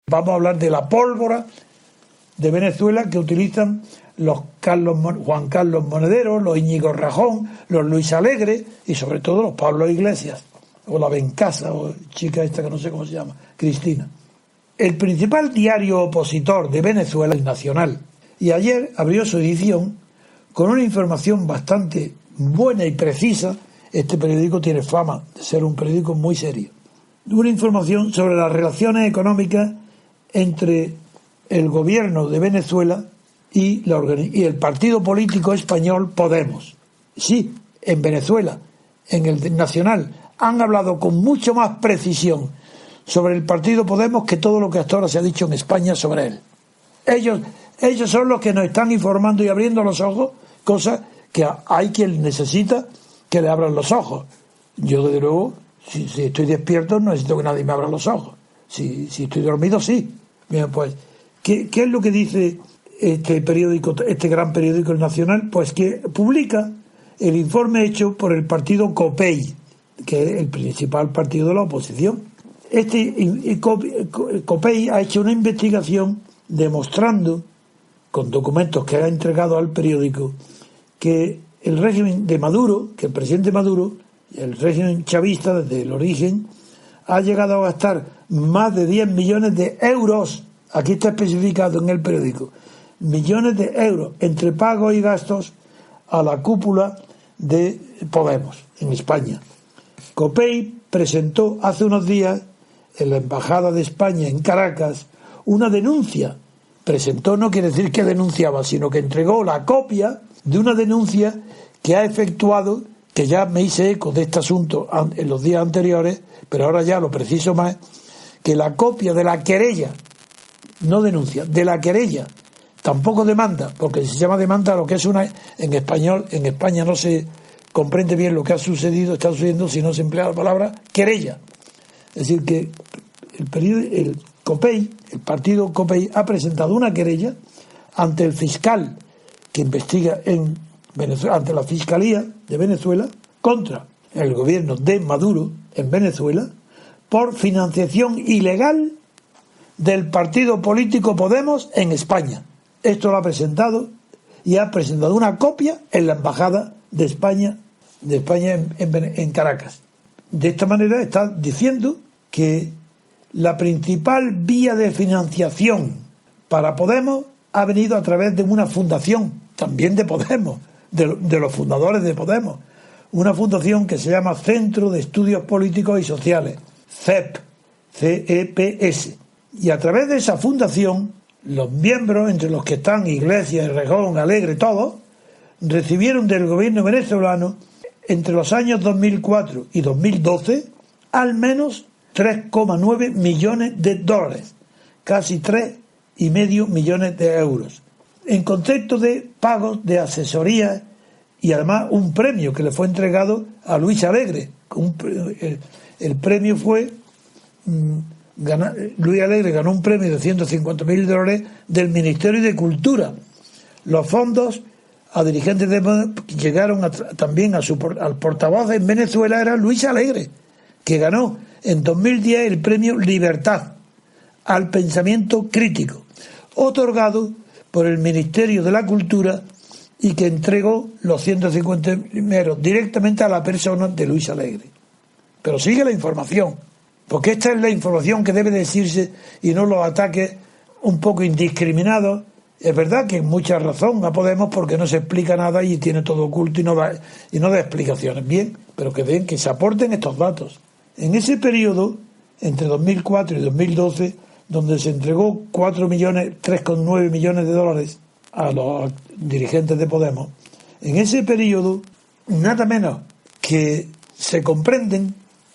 Vamos a hablar de la pólvora de Venezuela que utilizan los Juan Carlos Monedero, los Íñigo Rajón, los Luis Alegre y sobre todo los Pablo Iglesias, o la Bencasa, o chica esta que no sé cómo se llama, Cristina. El principal diario opositor de Venezuela es El Nacional, y ayer abrió su edición con una información bastante buena y precisa. Este periódico tiene fama de ser un periódico muy serio. Una información sobre las relaciones económicas entre el gobierno de Venezuela y el partido político español Podemos. Sí, en Venezuela, en el Nacional, han hablado con mucho más precisión sobre el partido Podemos que todo lo que hasta ahora se ha dicho en España sobre él. Ellos son los que nos están informando y abriendo los ojos, cosas que hay quien necesita que le abran los ojos. Yo, desde luego, si estoy despierto, no necesito que nadie me abra los ojos. Si estoy dormido, sí. Bien, pues, ¿qué es lo que dice este periódico, este gran periódico El Nacional? Pues que publica el informe hecho por el partido COPEI, que es el principal partido de la oposición. COPEI ha hecho una investigación demostrando, con documentos que ha entregado al periódico, que el régimen de Maduro, que el presidente Maduro, el régimen chavista desde el origen, ha llegado a gastar más de 10 millones de euros, aquí está especificado en el periódico, millones de euros entre pagos y gastos a la cúpula de Podemos en España. COPEI presentó hace unos días en la Embajada de España en Caracas una denuncia. Presentó no quiere decir que denunciaba, sino que entregó la copia de una denuncia que ha efectuado, que ya me hice eco de este asunto en los días anteriores, pero ahora ya lo preciso más, que la copia de la querella, no denuncia, de la querella, tampoco demanda, porque si se llama demanda lo que es una, en español, en España no se comprende bien lo que ha sucedido, está sucediendo si no se emplea la palabra querella. Es decir, que el COPEI, el partido COPEI, ha presentado una querella ante el fiscal que investiga en Venezuela, ante la Fiscalía de Venezuela, contra el gobierno de Maduro en Venezuela, por financiación ilegal del partido político Podemos en España. Esto lo ha presentado y ha presentado una copia en la Embajada de España en Caracas. De esta manera está diciendo que la principal vía de financiación para Podemos ha venido a través de una fundación, también de Podemos, de los fundadores de Podemos, una fundación que se llama Centro de Estudios Políticos y Sociales, CEP, CEPS. Y a través de esa fundación, los miembros, entre los que están Iglesias, Rejón, Alegre, todos, recibieron del gobierno venezolano entre los años 2004 y 2012 al menos 3,9 millones de dólares, casi 3,5 millones de euros, en concepto de pagos de asesoría y además un premio que le fue entregado a Luis Alegre. El premio fue, Luis Alegre ganó un premio de $150.000 del Ministerio de Cultura. Los fondos a dirigentes de llegaron también al portavoz en Venezuela, era Luis Alegre, que ganó en 2010 el premio Libertad al pensamiento crítico, otorgado por el Ministerio de la Cultura y que entregó los 150 primeros directamente a la persona de Luis Alegre. Pero sigue la información, porque esta es la información que debe decirse y no los ataques un poco indiscriminados. Es verdad que mucha razón a Podemos porque no se explica nada y tiene todo oculto y no da explicaciones. Bien, pero que den, que se aporten estos datos. En ese periodo, entre 2004 y 2012, donde se entregó 3,9 millones de dólares a los dirigentes de Podemos, en ese periodo, nada menos que se comprenden,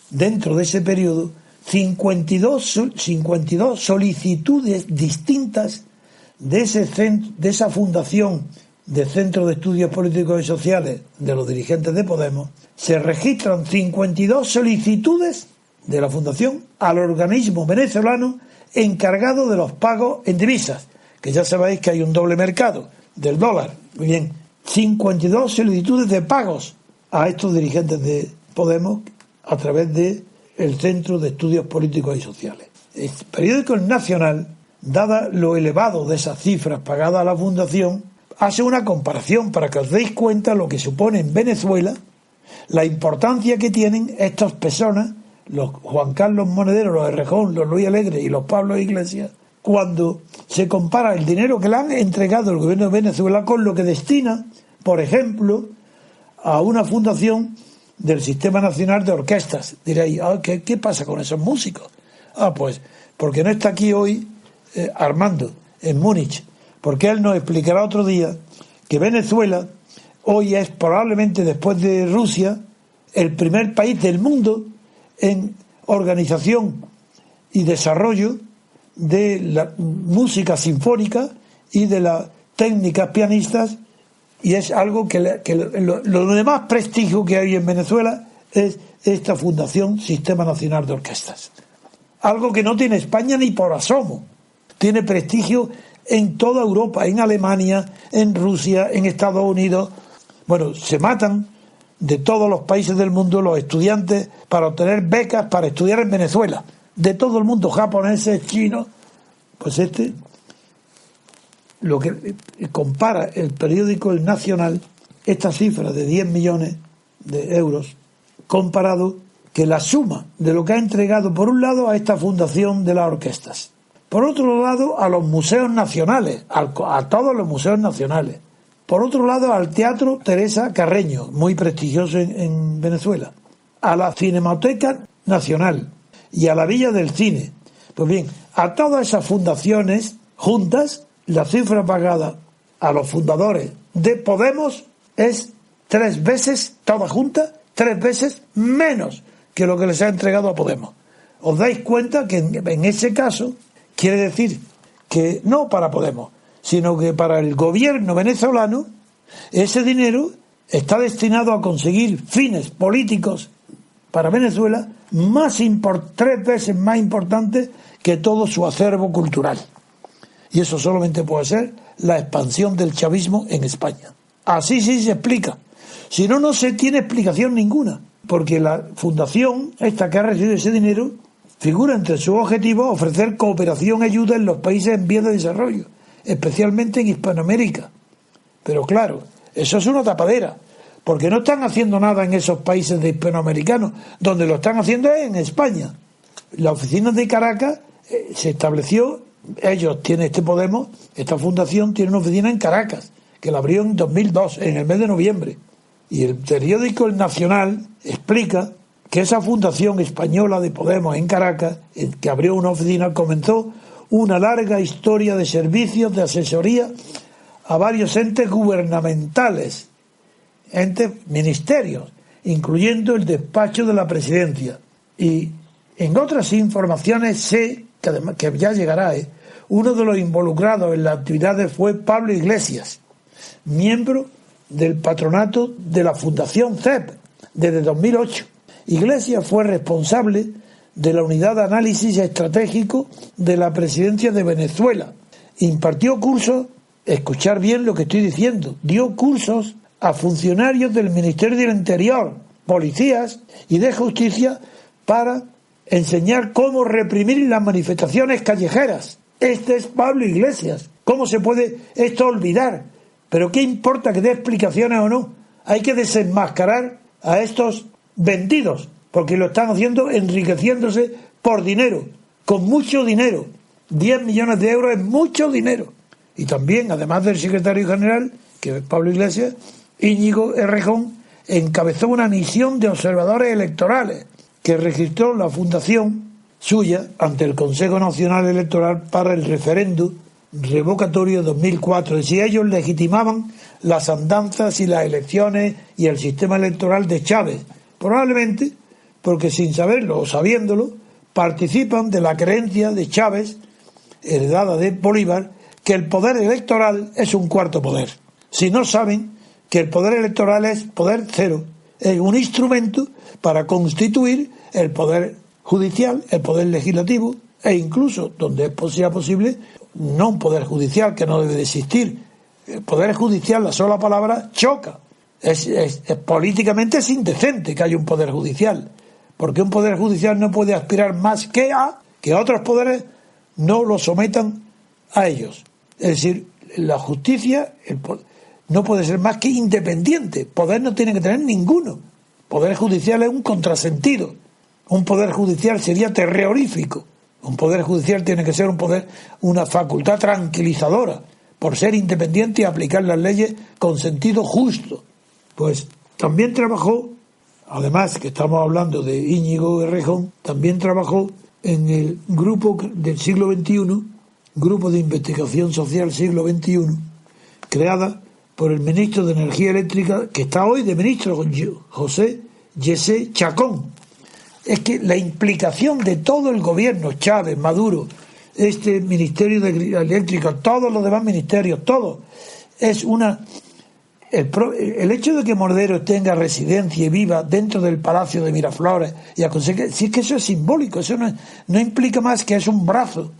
dentro de ese periodo, 52 solicitudes distintas de esa fundación de Centro de Estudios Políticos y Sociales de los dirigentes de Podemos. Se registran 52 solicitudes de la fundación al organismo venezolano encargado de los pagos en divisas, que ya sabéis que hay un doble mercado del dólar. Muy bien, 52 solicitudes de pagos a estos dirigentes de Podemos a través de el Centro de Estudios Políticos y Sociales. El periódico El Nacional, dada lo elevado de esas cifras pagadas a la fundación, hace una comparación para que os deis cuenta lo que supone en Venezuela la importancia que tienen estas personas, los Juan Carlos Monedero, los Errejón, los Luis Alegre y los Pablo Iglesias, cuando se compara el dinero que le han entregado el gobierno de Venezuela con lo que destina, por ejemplo, a una fundación del Sistema Nacional de Orquestas. Diréis, ¿qué pasa con esos músicos? Pues porque no está aquí hoy Armando, en Múnich, porque él nos explicará otro día que Venezuela hoy es probablemente, después de Rusia, el primer país del mundo en organización y desarrollo de la música sinfónica y de las técnicas pianistas, y es algo que lo de más prestigio que hay en Venezuela es esta fundación Sistema Nacional de Orquestas, algo que no tiene España ni por asomo. Tiene prestigio en toda Europa, en Alemania, en Rusia, en Estados Unidos. Bueno, se matan de todos los países del mundo los estudiantes para obtener becas para estudiar en Venezuela, de todo el mundo, japoneses, chinos. Pues lo que compara el periódico El Nacional, esta cifra de 10 millones de euros, comparado que la suma de lo que ha entregado, por un lado, a esta fundación de las orquestas, por otro lado, a los museos nacionales, a todos los museos nacionales, por otro lado, al Teatro Teresa Carreño, muy prestigioso en Venezuela, a la Cinemateca Nacional y a la Villa del Cine. Pues bien, a todas esas fundaciones juntas, la cifra pagada a los fundadores de Podemos es 3 veces, toda junta, 3 veces menos que lo que les ha entregado a Podemos. ¿Os dais cuenta que en ese caso quiere decir que no para Podemos, sino que para el gobierno venezolano ese dinero está destinado a conseguir fines políticos para Venezuela 3 veces más importantes que todo su acervo cultural? Y eso solamente puede ser la expansión del chavismo en España. Así sí se explica. Si no, no se tiene explicación ninguna, porque la fundación, esta que ha recibido ese dinero, figura entre sus objetivos ofrecer cooperación y ayuda en los países en vías de desarrollo, especialmente en Hispanoamérica. Pero claro, eso es una tapadera, porque no están haciendo nada en esos países de hispanoamericanos, donde lo están haciendo es en España. La oficina de Caracas se estableció, ellos tienen Podemos, esta fundación tiene una oficina en Caracas, que la abrió en 2002, en el mes de noviembre. Y el periódico El Nacional explica que esa fundación española de Podemos en Caracas, que abrió una oficina, comenzó una larga historia de servicios de asesoría a varios entes gubernamentales, ministerios, incluyendo el despacho de la presidencia. Y en otras informaciones sé que ya llegará, uno de los involucrados en las actividades fue Pablo Iglesias, miembro del patronato de la Fundación CEP desde 2008. Iglesias fue responsable de la unidad de análisis estratégico de la presidencia de Venezuela. Impartió cursos, escuchar bien lo que estoy diciendo, dio cursos a funcionarios del Ministerio del Interior, policías y de justicia para enseñar cómo reprimir las manifestaciones callejeras. Este es Pablo Iglesias. ¿Cómo se puede esto olvidar? Pero ¿qué importa que dé explicaciones o no? Hay que desenmascarar a estos vendidos, porque lo están haciendo enriqueciéndose por dinero, con mucho dinero. 10 millones de euros es mucho dinero. Y también, además del secretario general, que es Pablo Iglesias, Íñigo Errejón encabezó una misión de observadores electorales que registró la fundación suya ante el Consejo Nacional Electoral para el referéndum revocatorio de 2004, de si ellos legitimaban las andanzas y las elecciones y el sistema electoral de Chávez. Probablemente porque, sin saberlo o sabiéndolo, participan de la creencia de Chávez, heredada de Bolívar, que el poder electoral es un cuarto poder. Si no saben que el poder electoral es poder cero, es un instrumento para constituir el poder judicial, el poder legislativo e incluso, donde sea posible, no un poder judicial que no debe de existir. El poder judicial, la sola palabra, choca. Políticamente es indecente que haya un poder judicial, porque un poder judicial no puede aspirar más que a que otros poderes no lo sometan a ellos. Es decir, la justicia no puede ser más que independiente. Poder no tiene que tener ninguno. Poder judicial es un contrasentido. Un poder judicial sería terrorífico. Un poder judicial tiene que ser una facultad tranquilizadora, por ser independiente y aplicar las leyes con sentido justo. Pues también trabajó, además que estamos hablando de Íñigo Errejón, también trabajó en el grupo del siglo XXI, Grupo de Investigación Social Siglo XXI, creada por el ministro de Energía Eléctrica, que está hoy de ministro, José Yesé Chacón. Es que la implicación de todo el gobierno, Chávez, Maduro, este Ministerio de Eléctrica, todos los demás ministerios, todo, es el hecho de que Morderos tenga residencia y viva dentro del Palacio de Miraflores y aconseje, si es que eso es simbólico, eso no implica más que es un brazo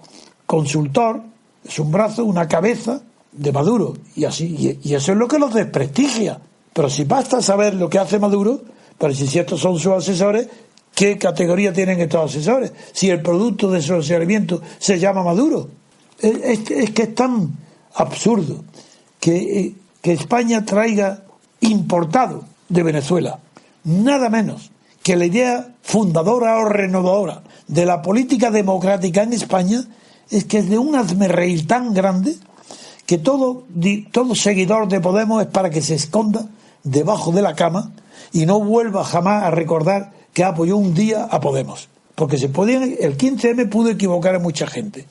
consultor, es un brazo, una cabeza de Maduro, y eso es lo que los desprestigia. Pero si basta saber lo que hace Maduro, pero si estos son sus asesores, ¿qué categoría tienen estos asesores? Si el producto de su asesoramiento se llama Maduro. Es que es tan absurdo que España traiga importado de Venezuela nada menos que la idea fundadora o renovadora de la política democrática en España, es que es de un hazmerreír tan grande que todo seguidor de Podemos es para que se esconda debajo de la cama y no vuelva jamás a recordar que apoyó un día a Podemos. Porque el 15M pudo equivocar a mucha gente,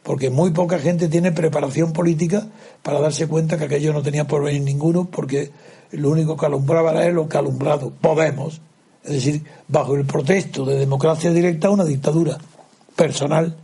porque muy poca gente tiene preparación política para darse cuenta que aquello no tenía porvenir ninguno, porque lo único que alumbraba era lo que ha alumbrado Podemos, es decir, bajo el pretexto de democracia directa, una dictadura personal